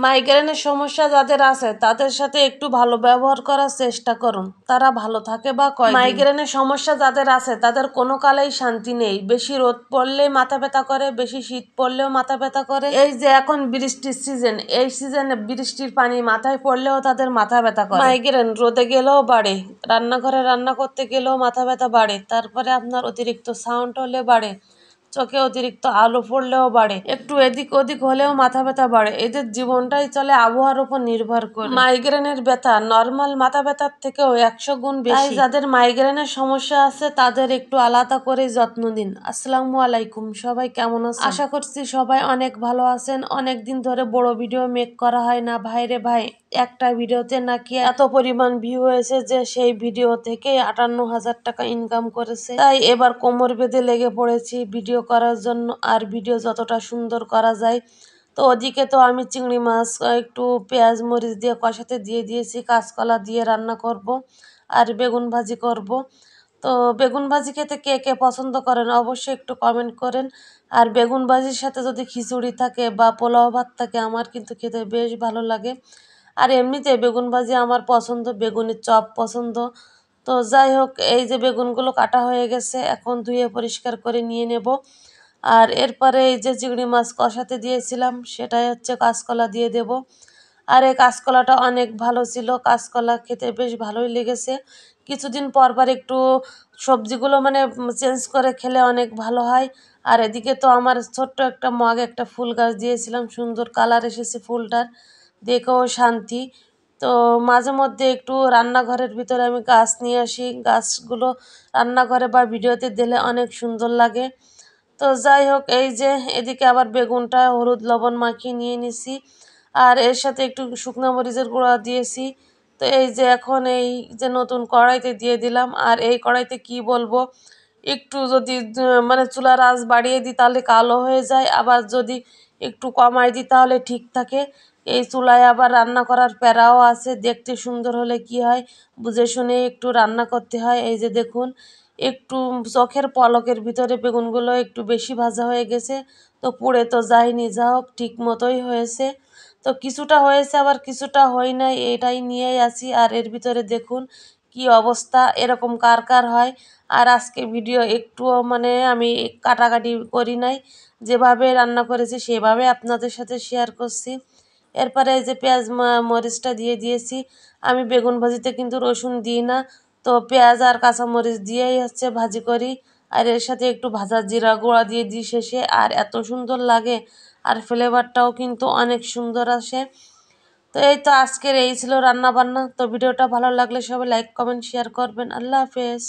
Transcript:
মাইগ্রেনের সমস্যা যাদের আছে তাদের সাথে একটু ভালো ব্যবহার করার চেষ্টা করুন, তারা ভালো থাকে বা কয়দিন। মাইগ্রেনের সমস্যা যাদের আছে তাদের কোনো কালেই শান্তি নেই। বেশি রোদ পড়লেই মাথা ব্যথা করে, বেশি শীত পড়লেও মাথা ব্যথা করে। এই যে এখন বৃষ্টির সিজন, এই সিজনে বৃষ্টির পানি মাথায় পড়লেও তাদের মাথা ব্যথা করে। মাইগ্রেন রোদে গেলেও বাড়ে, রান্নাঘরে রান্না করতে গেলেও মাথা ব্যথা বাড়ে, তারপরে আপনার অতিরিক্ত সাউন্ড হলে বাড়ে, চোখে অতিরিক্ত আলো পড়লেও বাড়ে, একটু এদিক ওদিক হলেও মাথা ব্যথা বাড়ে। এদের জীবনটাই চলে আবহাওয়ার উপর নির্ভর করে। মাইগ্রেনের ব্যথা নর্মাল মাথা ব্যথার থেকেও 100 গুণ বেশি। তাই যাদের মাইগ্রেনের সমস্যা আছে তাদের একটু আলাদা করে যত্ন দিন। আসসালামু আলাইকুম, সবাই কেমন আছেন? আশা করছি সবাই অনেক ভালো আছেন। অনেক দিন ধরে বড় ভিডিও মেক করা হয় না। ভাইরে ভাই, একটা ভিডিওতে নাকি এত পরিমাণ ভিউ হয়েছে যে সেই ভিডিও থেকে 58,000 টাকা ইনকাম করেছে। তাই এবার কোমর বেঁধে লেগে পড়েছি ভিডিও করার জন্য, আর ভিডিও যতটা সুন্দর করা যায়। তো ওদিকে তো আমি চিংড়ি মাছ একটু পেঁয়াজ মরিচ দিয়ে কষাতে দিয়ে দিয়েছি, কাঁচকলা দিয়ে রান্না করব আর বেগুন ভাজি করব। তো বেগুন ভাজি খেতে কে কে পছন্দ করেন অবশ্যই একটু কমেন্ট করেন। আর বেগুন ভাজির সাথে যদি খিচুড়ি থাকে বা পোলাও ভাত থাকে আমার কিন্তু খেতে বেশ ভালো লাগে। আর এমনিতে বেগুন ভাজি আমার পছন্দ, বেগুনের চপ পছন্দ। তো যাই হোক, এই যে বেগুনগুলো কাটা হয়ে গেছে, এখন ধুয়ে পরিষ্কার করে নিয়ে নেব। আর এরপরে এই যে চিংড়ি মাছ কষাতে দিয়েছিলাম সেটাই হচ্ছে কাঁচকলা দিয়ে দেব। আর এই কাঁচকলাটা অনেক ভালো ছিল, কাঁচকলা খেতে বেশ ভালোই লেগেছে। কিছুদিন পর পর একটু সবজিগুলো মানে চেঞ্জ করে খেলে অনেক ভালো হয়। আর এদিকে তো আমার ছোট্ট একটা মগে একটা ফুল গাছ দিয়েছিলাম, সুন্দর কালার এসেছে ফুলটার, দেখেও শান্তি। তো মাঝে মধ্যে একটু রান্নাঘরের ভিতরে আমি গাছ নিয়ে আসি, গাছগুলো রান্নাঘরে বা ভিডিওতে দিলে অনেক সুন্দর লাগে। তো যাই হোক, এই যে এদিকে আবার বেগুনটা হলুদ লবণ মাখিয়ে নিয়ে নিছি, আর এর সাথে একটু শুকনো মরিচের গুঁড়া দিয়েছি। তো এই যে এখন এই যে নতুন কড়াইতে দিয়ে দিলাম। আর এই কড়াইতে কি বলবো, একটু যদি মানে চুলার আঁচ বাড়িয়ে দিই তাহলে কালো হয়ে যায়, আবার যদি একটু কমাই দিই তাহলে ঠিক থাকে। এই চুলায় আবার রান্না করার প্যারাও আছে, দেখতে সুন্দর হলে কি হয় বুঝে শুনে একটু রান্না করতে হয়। এই যে দেখুন, একটু চোখের পলকের ভিতরে বেগুনগুলো একটু বেশি ভাজা হয়ে গেছে। তো পুড়ে তো যায়নি, যা হোক ঠিক মতোই হয়েছে। তো কিছুটা হয়েছে আবার কিছুটা হয় নাই, এটাই নিয়েই আছি। আর এর ভিতরে দেখুন কি অবস্থা, এরকম কার কার হয়। আর আজকে ভিডিও একটুও মানে আমি কাটাকাটি করি নাই, যেভাবে রান্না করেছি সেভাবে আপনাদের সাথে শেয়ার করছি। এরপরে এই যে পেঁয়াজ মরিচটা দিয়ে দিয়েছি। আমি বেগুন ভাজিতে কিন্তু রসুন দিই না, তো পেঁয়াজ আর কাঁচামরিচ দিয়েই হচ্ছে ভাজি করি। আর এর সাথে একটু ভাজা জিরা গুঁড়া দিয়ে দিই শেষে, আর এত সুন্দর লাগে, আর ফ্লেভারটাও কিন্তু অনেক সুন্দর আসে। তো এই তো আজকের এই ছিল রান্না বান্না। তো ভিডিওটা ভালো লাগলে সবাই লাইক কমেন্ট শেয়ার করবেন। আল্লাহ হাফেজ।